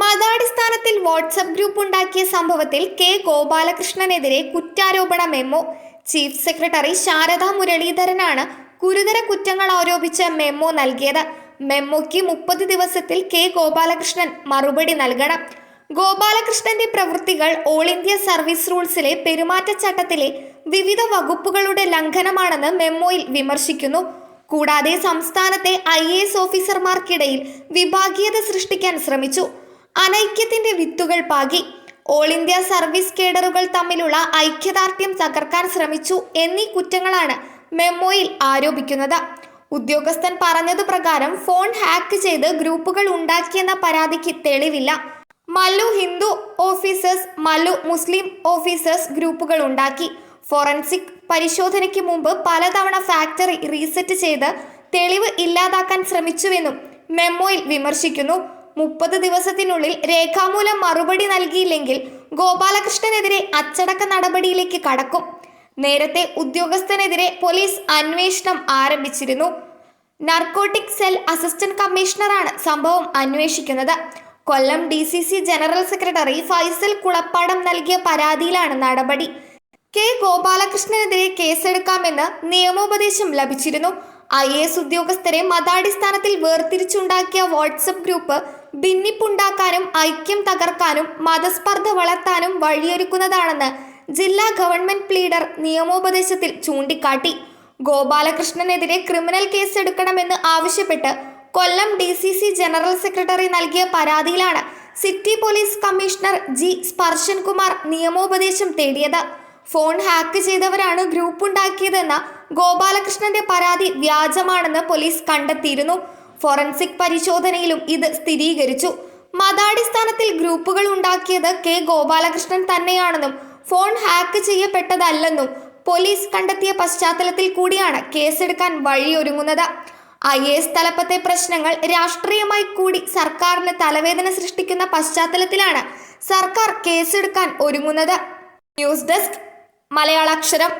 മതാടിസ്ഥാനത്തിൽ WhatsApp group ഉണ്ടാക്കിയ സംഭവത്തിൽ K ഗോപാലകൃഷ്ണനെതിരെ കുറ്റാരോപണ മെമ്മോ. ചീഫ് സെക്രട്ടറി ശാരദാ മുരളീധരനാണ് ഗുരുതര കുറ്റങ്ങൾ ആരോപിച്ച് മെമ്മോ നൽകിയത്. മെമ്മോയ്ക്ക് 30 ദിവസത്തിൽ കെ ഗോപാലകൃഷ്ണൻ മറുപടി നൽകണം. ഗോപാലകൃഷ്ണന്റെ പ്രവൃത്തികൾ ഓൾ ഇന്ത്യ സർവീസ് റൂൾസിലെ പെരുമാറ്റച്ചട്ടത്തിലെ വിവിധ വകുപ്പുകളുടെ ലംഘനമാണെന്ന് മെമ്മോയിൽ വിമർശിക്കുന്നു. കൂടാതെ സംസ്ഥാനത്തെ IAS ഓഫീസർമാർക്കിടയിൽ വിഭാഗീയത സൃഷ്ടിക്കാൻ ശ്രമിച്ചു, അനൈക്യത്തിന്റെ വിത്തുകൾ പാകി, ഓൾ ഇന്ത്യ സർവീസ് കേഡറുകൾ തമ്മിലുള്ള ഐക്യദാർഢ്യം തകർക്കാൻ ശ്രമിച്ചു എന്നീ കുറ്റങ്ങളാണ് മെമ്മോയിൽ ആരോപിക്കുന്നത്. ഉദ്യോഗസ്ഥൻ പറഞ്ഞതു പ്രകാരം ഫോൺ ഹാക്ക് ചെയ്ത് ഗ്രൂപ്പുകൾ ഉണ്ടാക്കിയെന്ന പരാതിക്ക് തെളിവില്ല. മല്ലു ഹിന്ദു ഓഫീസേഴ്സ്, മല്ലു മുസ്ലിം ഓഫീസേഴ്സ് ഗ്രൂപ്പുകൾ ഉണ്ടാക്കി. ഫോറൻസിക് പരിശോധനയ്ക്ക് മുമ്പ് പലതവണ ഫാക്ടറി റീസെറ്റ് ചെയ്ത് തെളിവ് ഇല്ലാതാക്കാൻ ശ്രമിച്ചുവെന്നും മെമ്മോയിൽ വിമർശിക്കുന്നു. 30 ദിവസത്തിനുള്ളിൽ രേഖാമൂലം മറുപടി നൽകിയില്ലെങ്കിൽ ഗോപാലകൃഷ്ണനെതിരെ അച്ചടക്ക നടപടിയിലേക്ക് കടക്കും. നേരത്തെ ഉദ്യോഗസ്ഥനെതിരെ പോലീസ് അന്വേഷണം ആരംഭിച്ചിരുന്നു. നാർക്കോട്ടിക് സെൽ അസിസ്റ്റന്റ് കമ്മീഷണറാണ് സംഭവം അന്വേഷിക്കുന്നത്. കൊല്ലം DCC general secretary Faisal Kulappadam നൽകിയ പരാതിയിലാണ് നടപടി. കെ ഗോപാലകൃഷ്ണനെതിരെ കേസെടുക്കാമെന്ന് നിയമോപദേശം ലഭിച്ചിരുന്നു. IAS ഉദ്യോഗസ്ഥരെ മതാടിസ്ഥാനത്തിൽ വേർതിരിച്ചുണ്ടാക്കിയ വാട്സപ്പ് ഗ്രൂപ്പ് ഭിന്നിപ്പുണ്ടാക്കാനും ഐക്യം തകർക്കാനും മതസ്പർദ്ധ വളർത്താനും വഴിയൊരുക്കുന്നതാണെന്ന് ജില്ലാ ഗവൺമെന്റ് പ്ലീഡർ നിയമോപദേശത്തിൽ ചൂണ്ടിക്കാട്ടി. ഗോപാലകൃഷ്ണനെതിരെ ക്രിമിനൽ കേസെടുക്കണമെന്ന് ആവശ്യപ്പെട്ട് കൊല്ലം DCC ജനറൽ സെക്രട്ടറി നൽകിയ പരാതിയിലാണ് city police commissioner G Sparshan Kumar നിയമോപദേശം തേടിയത്. ഫോൺ ഹാക്ക് ചെയ്തവരാണ് ഗ്രൂപ്പ് ഉണ്ടാക്കിയതെന്ന ഗോപാലകൃഷ്ണന്റെ പരാതി വ്യാജമാണെന്ന് പോലീസ് കണ്ടെത്തിയിരുന്നു. ഫോറൻസിക് പരിശോധനയിലും ഇത് സ്ഥിരീകരിച്ചു. മതാടിസ്ഥാനത്തിൽ ഗ്രൂപ്പുകൾ ഉണ്ടാക്കിയത് കെ ഗോപാലകൃഷ്ണൻ തന്നെയാണെന്നും ഫോൺ ഹാക്ക് ചെയ്യപ്പെട്ടതല്ലെന്നും പോലീസ് കണ്ടെത്തിയ പശ്ചാത്തലത്തിൽ കൂടിയാണ് കേസെടുക്കാൻ വഴിയൊരുങ്ങുന്നത്. IAS തലപ്പത്തെ പ്രശ്നങ്ങൾ രാഷ്ട്രീയമായി കൂടി സർക്കാരിന് തലവേദന സൃഷ്ടിക്കുന്ന പശ്ചാത്തലത്തിലാണ് സർക്കാർ കേസെടുക്കാൻ ഒരുങ്ങുന്നത്. News desk മലയാളാക്ഷരം.